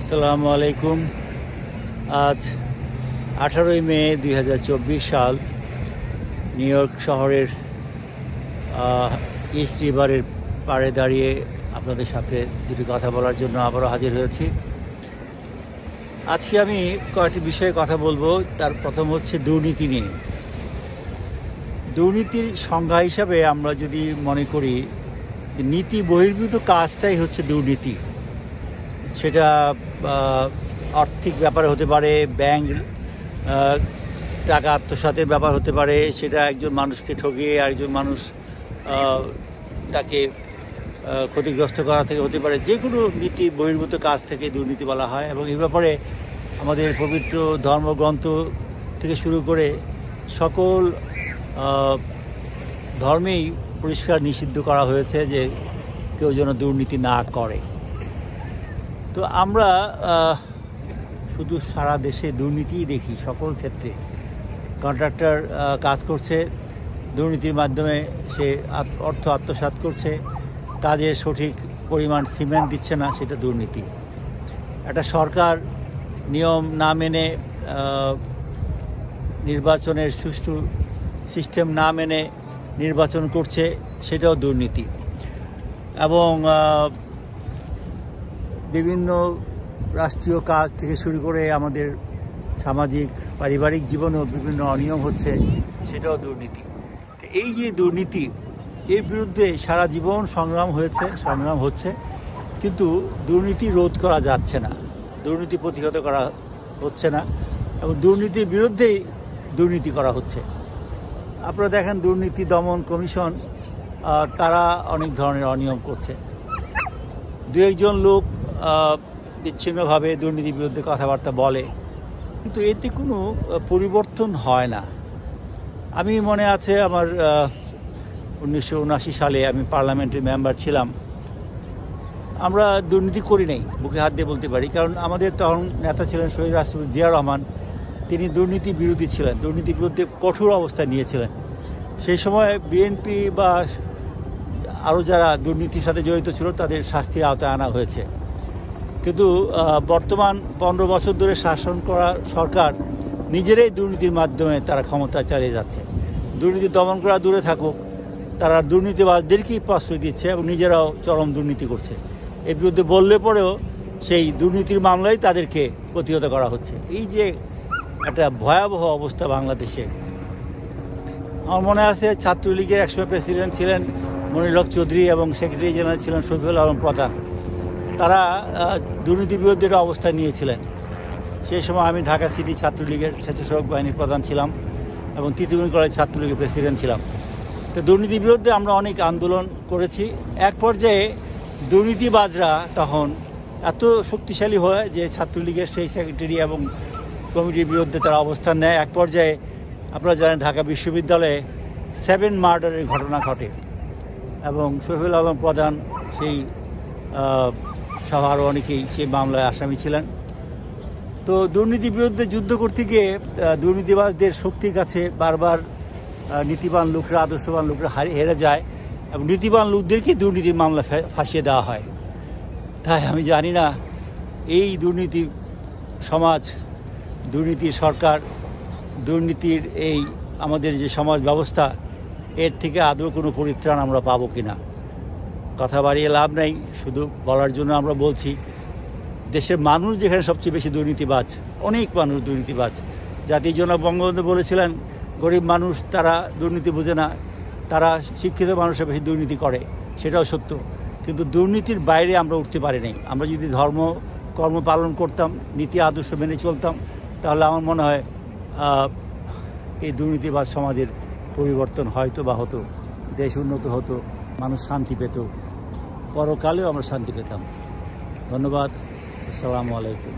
আসসালামু আলাইকুম। আজ 18 মে 2024 সাল। নিউ ইয়র্ক শহরের ইস্ট রিভারের পাড়ে দাঁড়িয়ে আপনাদের সাথে দুটি কথা বলার জন্য আবারও হাজির হয়েছি। আজকে আমি কয়েকটি বিষয়ে কথা বলবো। তার প্রথম হচ্ছে দুর্নীতি নিয়ে। দুর্নীতির সংজ্ঞা হিসাবে আমরা যদি মনে করি নীতি বহির্ভূত কাজটাই হচ্ছে দুর্নীতি। সেটা আর্থিক ব্যাপারে হতে পারে, ব্যাংক টাকা আত্মসাতের ব্যাপার হতে পারে, সেটা একজন মানুষকে ঠকিয়ে আরেকজন মানুষ তাকে ক্ষতিগ্রস্ত করা থেকে হতে পারে। যে কোনো নীতি বহির্ভূত কাজ থেকে দুর্নীতি বলা হয়। এবং এই ব্যাপারে আমাদের পবিত্র ধর্মগ্রন্থ থেকে শুরু করে সকল ধর্মেই পরিষ্কার নিষিদ্ধ করা হয়েছে যে কেউ যেন দুর্নীতি না করে। তো আমরা শুধু সারা দেশে দুর্নীতিই দেখি। সকল ক্ষেত্রে কন্ট্রাক্টর কাজ করছে, দুর্নীতির মাধ্যমে সে অর্থ আত্মসাৎ করছে, কাজের সঠিক পরিমাণ সিমেন্ট দিচ্ছে না, সেটা দুর্নীতি। একটা সরকার নিয়ম না মেনে, নির্বাচনের সুষ্ঠু সিস্টেম না মেনে নির্বাচন করছে, সেটাও দুর্নীতি। এবং বিভিন্ন রাষ্ট্রীয় কাজ থেকে শুরু করে আমাদের সামাজিক পারিবারিক জীবনেও বিভিন্ন অনিয়ম হচ্ছে, সেটাও দুর্নীতি। তো এই যে দুর্নীতি, এর বিরুদ্ধে সারা জীবন সংগ্রাম হচ্ছে, কিন্তু দুর্নীতি রোধ করা যাচ্ছে না, দুর্নীতি প্রতিহত করা হচ্ছে না, এবং দুর্নীতির বিরুদ্ধেই দুর্নীতি করা হচ্ছে। আপনারা দেখেন দুর্নীতি দমন কমিশন, তারা অনেক ধরনের অনিয়ম করছে। দু একজন লোক বিচ্ছিন্নভাবে দুর্নীতির বিরুদ্ধে কথাবার্তা বলে, কিন্তু এতে কোনো পরিবর্তন হয় না। আমি মনে আছে আমার 1979 সালে আমি পার্লামেন্টের মেম্বার ছিলাম। আমরা দুর্নীতি করি নাই, বুকে হাত দিয়ে বলতে পারি, কারণ আমাদের তখন নেতা ছিলেন শহীদ রাষ্ট্রপতি জিয়া রহমান। তিনি দুর্নীতি বিরোধী ছিলেন, দুর্নীতির বিরুদ্ধে কঠোর অবস্থান নিয়েছিলেন। সেই সময় বিএনপি বা আরও যারা দুর্নীতির সাথে জড়িত ছিল তাদের শাস্তির আওতায় আনা হয়েছে। কিন্তু বর্তমান 15 বছর ধরে শাসন করা সরকার নিজেরাই দুর্নীতির মাধ্যমে তারা ক্ষমতা চালিয়ে যাচ্ছে। দুর্নীতি দমন করা দূরে থাকুক, তারা দুর্নীতিবাজদেরকেই প্রশ্রয় দিচ্ছে এবং নিজেরাও চরম দুর্নীতি করছে। এর বিরুদ্ধে বললে পরেও সেই দুর্নীতির মামলায় তাদেরকে প্রতিহত করা হচ্ছে। এই যে একটা ভয়াবহ অবস্থা বাংলাদেশে। আমার মনে আছে ছাত্রলীগের একসময় প্রেসিডেন্ট ছিলেন মনির হক চৌধুরী এবং সেক্রেটারি জেনারেল ছিলেন শফিউল আলম প্রধান। তারা দুর্নীতির বিরুদ্ধে অবস্থান নিয়েছিলেন। সেই সময় আমি ঢাকা সিটি ছাত্রলীগের স্বেচ্ছাসেবক বাহিনীর প্রধান ছিলাম এবং তিতুমির কলেজ ছাত্রলীগের প্রেসিডেন্ট ছিলাম। তো দুর্নীতির বিরুদ্ধে আমরা অনেক আন্দোলন করেছি। এক পর্যায়ে দুর্নীতিবাজরা তখন এত শক্তিশালী হয় যে ছাত্রলীগের সেই সেক্রেটারি এবং কমিটির বিরুদ্ধে তারা অবস্থান নেয়। এক পর্যায়ে আপনারা জানেন ঢাকা বিশ্ববিদ্যালয়ে 7 মার্ডারের ঘটনা ঘটে এবং শফিউল আলম প্রধান সেই সহ আরও অনেকেই সেই মামলায় আসামি ছিলেন। তো দুর্নীতির বিরুদ্ধে যুদ্ধ করতে গিয়ে দুর্নীতিবাজদের শক্তির কাছে বারবার নীতিবান লোকরা, আদর্শবান লোকরা হেরে যায় এবং নীতিবান লোকদেরকে দুর্নীতির মামলা ফাঁসিয়ে দেওয়া হয়। তাই আমি জানি না এই দুর্নীতি সমাজ, দুর্নীতির সরকার, দুর্নীতির এই আমাদের যে সমাজ ব্যবস্থা, এর থেকে আদৌ কোনো পরিত্রাণ আমরা পাবো কিনা। কথা বাড়িয়ে লাভ নাই, শুধু বলার জন্য আমরা বলছি। দেশের মানুষ যেখানে সবচেয়ে বেশি দুর্নীতিবাজ, অনেক মানুষ দুর্নীতিবাজ। জাতির জনক বঙ্গবন্ধু বলেছিলেন গরিব মানুষ তারা দুর্নীতি বোঝে না, তারা শিক্ষিত মানুষের বেশি দুর্নীতি করে, সেটাও সত্য। কিন্তু দুর্নীতির বাইরে আমরা উঠতে পারি নাই। আমরা যদি কর্ম পালন করতাম, নীতি আদর্শ মেনে চলতাম, তাহলে আমার মনে হয় এই দুর্নীতিবাজ সমাজের পরিবর্তন হয়তো বা হতো, দেশ উন্নত হতো, মানুষ শান্তি পেত, পরকালেও আমরা শান্তি পেতাম। ধন্যবাদ। আসসালামু আলাইকুম।